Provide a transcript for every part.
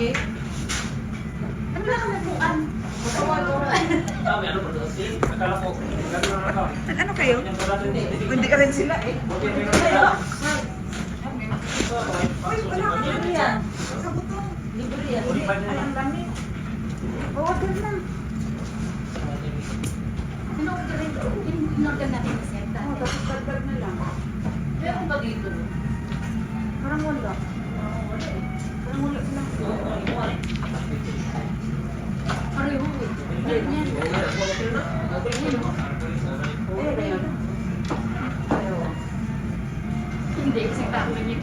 lagi. Ano lang ang nagbukan? Kami, ano ba doon? Akala ko, gano'n na lang. Ano kayo? Hindi ka rin sila eh. Uy, wala ka na yan. Sa butong. Libre yan. Ang lamig. Order na. Inorder natin sa set. Oh, tapos dagdag na lang. Meron ba dito? Parang wala. Parang wala silang. Pareho eh. Ganyan. Ayun. Hindi, kasi tao yun.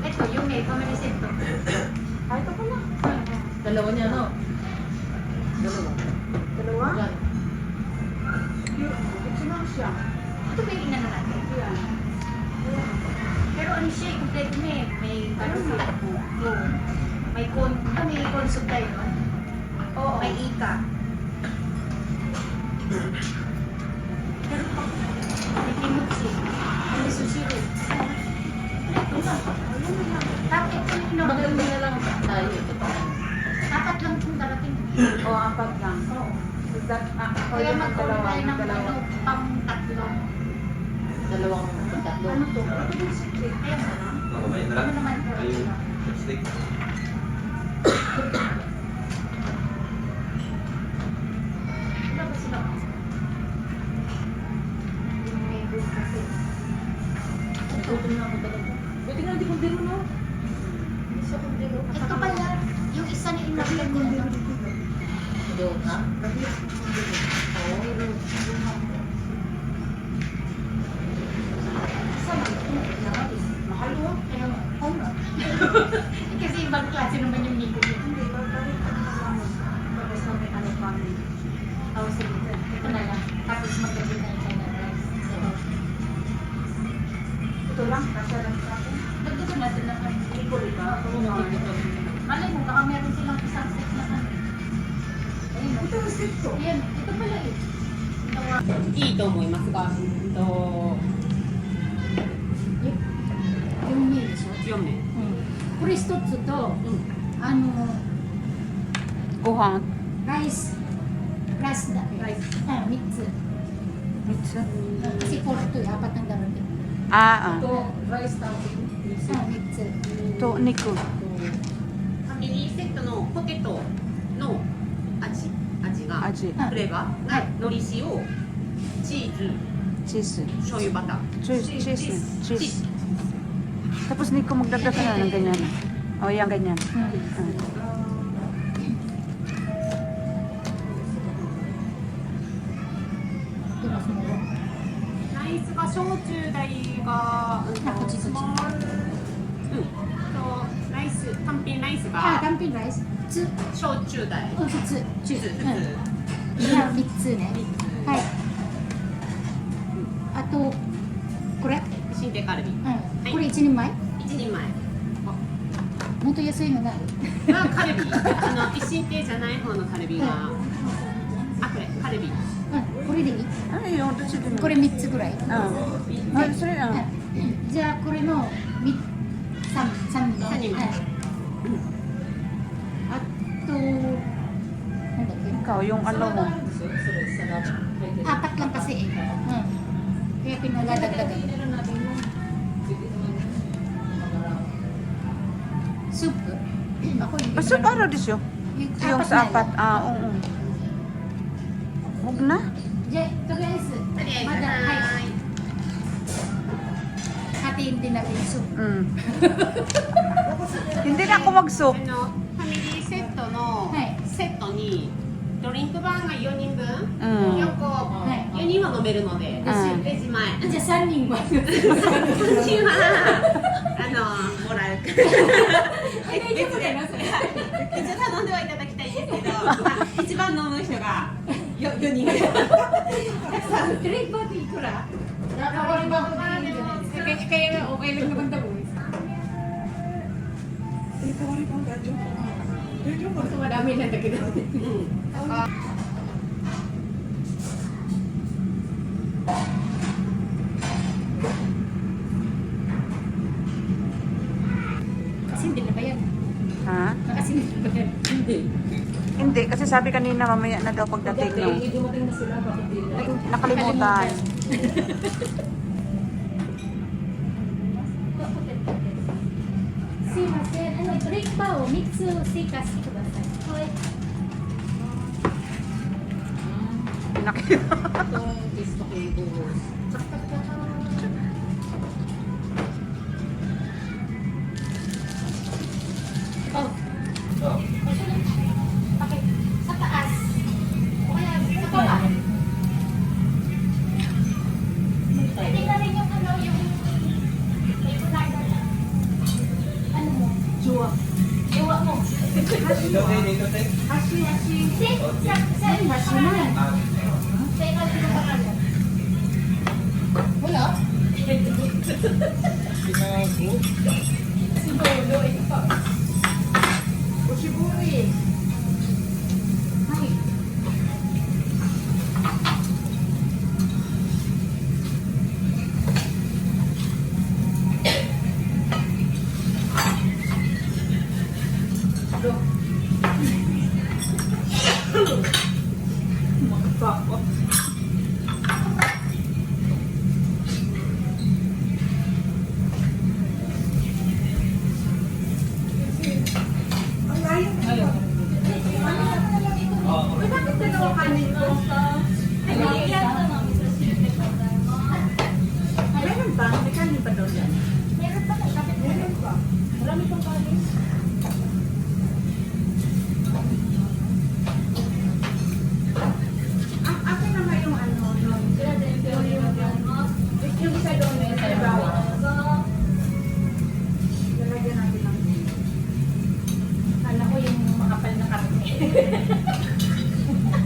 Ito, yung may family set to. Ay, ito pala. Dalawa niya, no? Dalawa? Yan. Ito na siya. Ito ba yung inano natin? Yan. Pero ano siya, complete na eh. May ano siya. May consult tayo nun. Oo. May ika. Pero pag may kimutsi, may sushiro. Ito na. Tapos ito yung inorder na lang tayo. Apat lang itong darating. O, apat lang. Oo. Kaya Order ng mag-order dalawa. tayo Yung ng dalawa. ano, pang tatlo. Dalawang tatlo. Ano to? Ito yung secret. Ayan na lang. Ano naman po? Wala ba sila? Yung may group kasi. Nagutom na ako talaga. Buti nga hindi ko biro, no? Hindi siya kong biro. Ito pala, yung isa ni Inablan niya. Doon, ha? Mahal mo? Kaya nga, oo nga. Kasi ibang klase naman yung Nico niya. Hindi, babalik ka na naman. Tapos na may ano kami. Oh, sige. Ito na lang. Tapos magdating na yung China rice. Ito lang, kasya lang sa akin. Dagdagan natin na kayo. Iko rin ba? Malay mo, baka meron silang isang set na ano. Ayun, Ito yung stick to. Ayan, ito pala eh. Ito nga. いいと思いますが、Yung meal, so. 4名。 これ一つと、あの、 Gohan. ライスだけ。ライス。 Ah, 3つ。 Mitsu. Kasi 4 to, apat ang darating. Ah, と、ライスター Ah, 3つ。 To, Niku. ファミリーセットのポテトの味が、 Aji. フレーバーが海苔塩、チーズ、 Cheese. 醤油バター。 Cheese. Cheese. Tapos Niku magdagdag ka na ng ganyan. O, yan ganyan. Ah. Ito mas mura. ライスが焼酎代が、こっちそっち。ライス、単品ライス Ah, が、 dumpling rice. 普通。焼酎代。うん、普通。普通、普通。 3つね。はい。あと、これ。新手カルビ。うん。これ1人前一人前。もっと安いのないがカルビ。一進亭じゃない方のカルビが。あ、これ、カルビ。うん、これでいい Ano yung ito sige. これ3つぐらい Ah. Ah, sorry ah. じゃあこれの3人三人前はいあとなんだっけ Ikaw, yung ano mo. apat lang kasi eh kaya pinagadagdagan soup ako hindi Basta para disyo. Yung sa apat. Ah, oo. Huwag na. じゃあとりあえずとりあえずまだははいhatiin din natin yung soup Mm. Hindi na ako mag-soup. ファミリーセットのはいセットにドリンクバーが4人分、うん4個、はい4人は飲めるので、んレジ前。じゃあ3人は3人はもらう。大丈夫だよそれ一応頼んではいただきたいんですけど、一番飲む人が4人。 Drink ba ito ikura? Nakawali ba ako na yun? Kaya okay lang naman daw. Ito madami na dagdag. Kasi hindi na ba yan? Ha? Kasi Hindi. Hindi, kasi sabi kanina mamaya na daw pagdating. No? Hindi dumating na sila, bakit hindi na? Nakalimutan.すいません、ドリンクバーを3つ追加してください。はい。 Itong gusto ko yung buhos. Oh, Oh. okay. Sa taas. O kaya sa baba. Pwede na rin yung ano, yung liner na. Ano mo? Jua. Iwa mo. Dito, te. Hashi, hashi. Si, sa pangalan. Ah, Sa ikaw din ang pangalan. Wala. Sinago. Si Bolo, ikaw. Ushiburi. Hai. Ayun. Oh. Bakit dalawa kanin ko? Meron ba? May kanin pa daw dyan. Meron pa kayo. Kapit meron pa. Marami pang kanin. Ang akin naman yung ano, yung isa doon yung sa bawah. Lalagyan natin lang. Kala ko yung makapal na karne.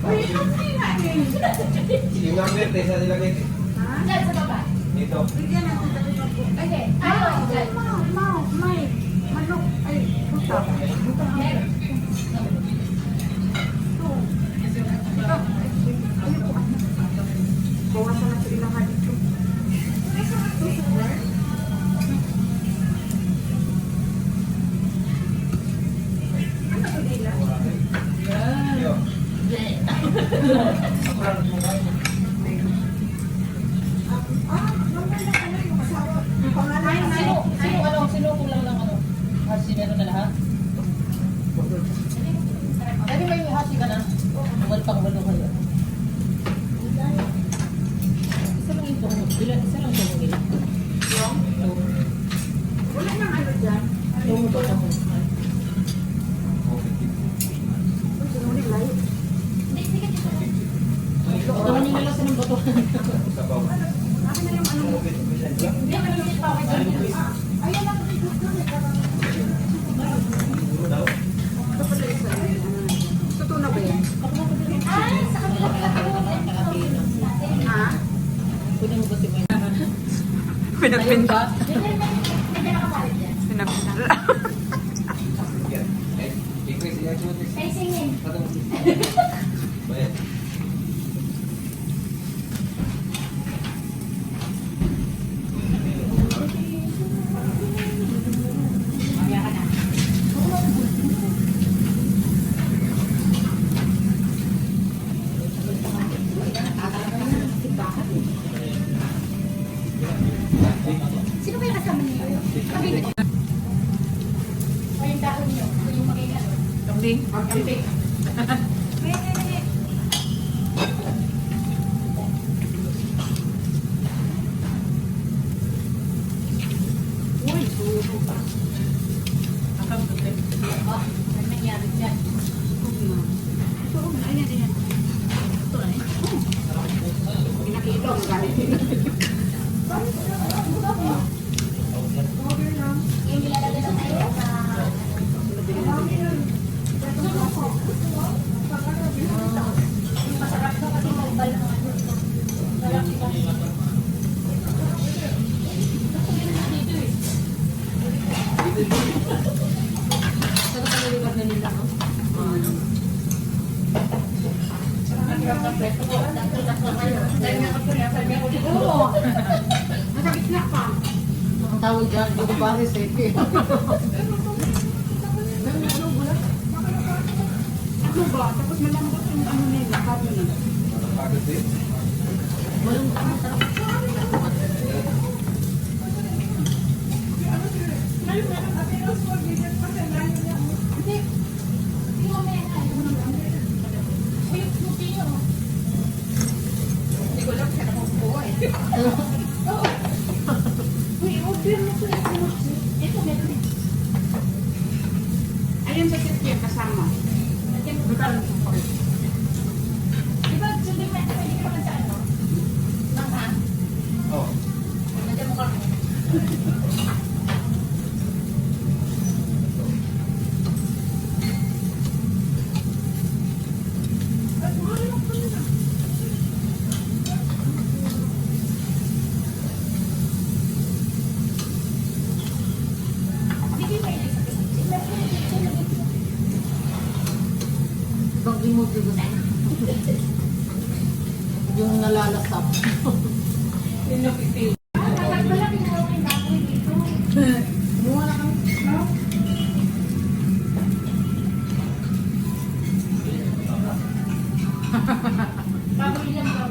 Uy, kasi nga eh. Yung number, te, sa nilagay. Ha? Diyan sa baba. Dito. Bigyan natin sa baba po. Okay. Ayaw, Ayaw, dyan. may manok. Ay, puta. Meron. Bawasan na sila nga dito. Ano ko nila? Yo. Maganda ka na yung asawa. Pangalan na Sino kulang lang ano? Hasi meron na lahat? Pwede may hasi ka na? Wal pang walo kayo. Isa lang yung tungo. Isa lang tungo nila. wala nang ano dyan. Tungo to tungo. Uy, sinunod layo. Hindi ka dito. Tungo nyo nila sa ng bato. Sa bawah. Akin na yung ano mo. Hindi ka naman pa ako dyan. Ayun lang ako dito. Siguro daw. Ito pala isa. Totoo na ba yan? Ay, sa kanila pala po. Ha? Pwede mo ba si May? Pinagpinta. Hindi nakapalit dyan. Pinagpinta. Yan. Eh, increase yan. Ay, singin. Bayan. Mamaya ka na. Sino ba yung kasama niyo? Kami. O yung dahon niyo? Yung magiging ano? Kambing. Kambing. Uy, suho pa. Akam puti. Oh, ano nangyari dyan? Ito, ayan, ayan. Ito na eh. Pinakita ang galit. Yung nilalagay sa tayo sa... Masarap daw kasi mobile ng ano. Masarap diba? Dito eh. Saan ka naliwag na nila, no? Ang hirap ng preso ko. Dahil nga ako niya, sabi ako dito. Nasa gitna pa. Ang tawag dyan, yung baris eh. ba? Tapos malambot yung ano nila, kami. Malungkot ang sarap. Hindi. Hindi mo may Uy, puti nyo. Hindi ko lang siya nakukuha eh. Uy, order mo ko yung kimchi. Ito, meron eh. Ayun sa kit yan, kasama. Diba, hindi mo pwede ka naman sa ano? Mangha? Oh. Nandiyan mo kami. Hindi may Bang remote yun. Yung nalalasap. Yung napipil. malaki mo yung baboy dito. Muna na kami. Baboy lang daw.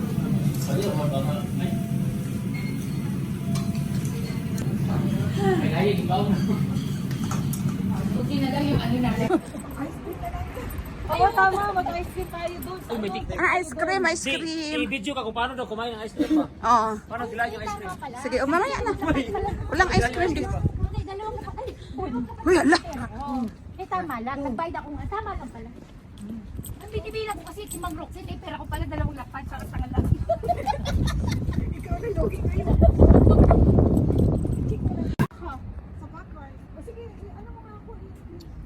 Ayun, mababa. Ay, ay, ikaw na. Okay na daw yung ano natin. Oo, tama. Mag-ice cream tayo doon. Uy, may tiktik. Ice cream, ice cream. I-video ka kung paano daw kumain ng ice cream ba? Oo. Paano gilahin yung ice cream? Sige, mamaya na. Walang ice cream dito. Okay, dalawang ay, Uy, ala. eh tama lang. Nagbayad ako nga. Tama lang pala. Ang binibilang ko kasi si Mang Roxanne, eh, pera ko pala dalawang lakpan sa kasangan lang.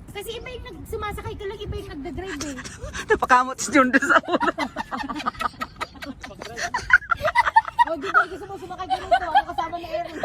Kasi iba yung sumasakay ka lang, iba yung nagdadrive eh. Napakamot si John doon sa ulo. O, di ba gusto mo sumakay ganito? Ako kasama na Erin.